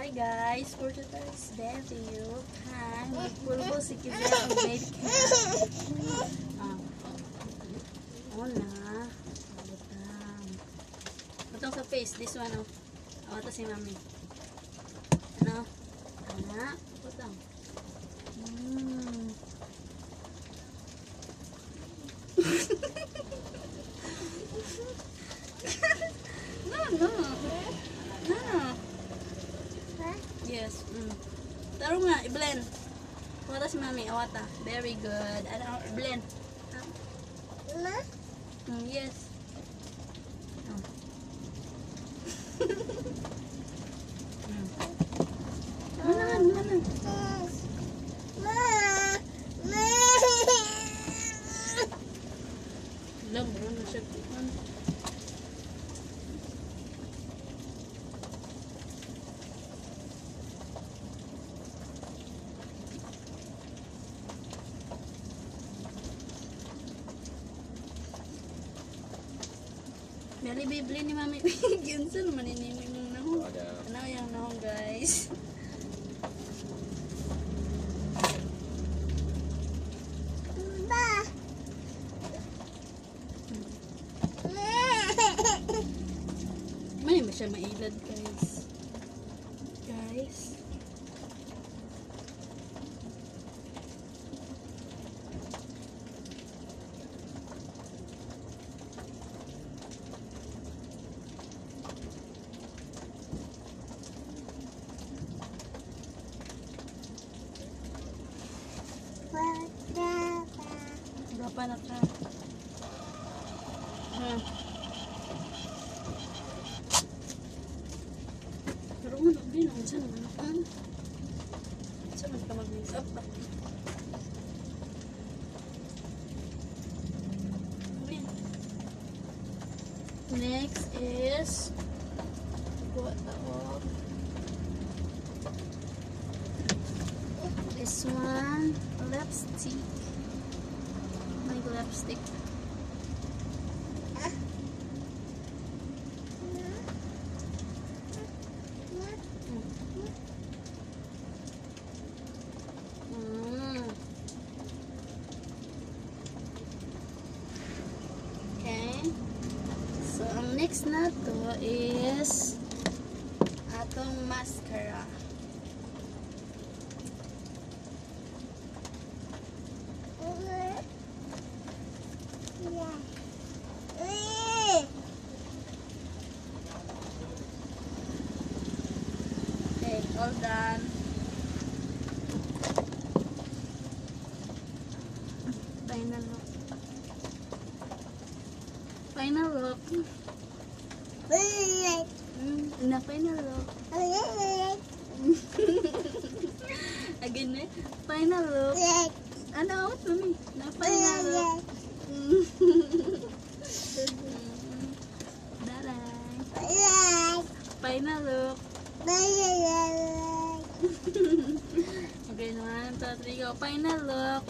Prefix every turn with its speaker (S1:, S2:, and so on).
S1: Hi guys, for today's video, magpulbo si Kizia ang baby cam. Una, butang sa face, this one oh. Awata si mami. Ano? Ana, butang. No. Yes. Taro nga, i-blend. Awata si mami, awata. Very good. Ano, blend. Yes. Mana. Lang, na siya. Beli bibli ni mami. Ginsan maninimi mong nahong. Ano yung nahong guys? Mani ba siya mailad guys? Berapa nak ka? Pero ano, binong saan naman? Saan ka mag-make up? Next is this one, lipstick. My lipstick. Okay. So ang next na to is atong mascara. Okay, all done. Final look. Final look. Na final look. Again eh. Final look. Ano out mami? Na final look. Daray. Final look. Okay, 1, 2, 3, go. Final look.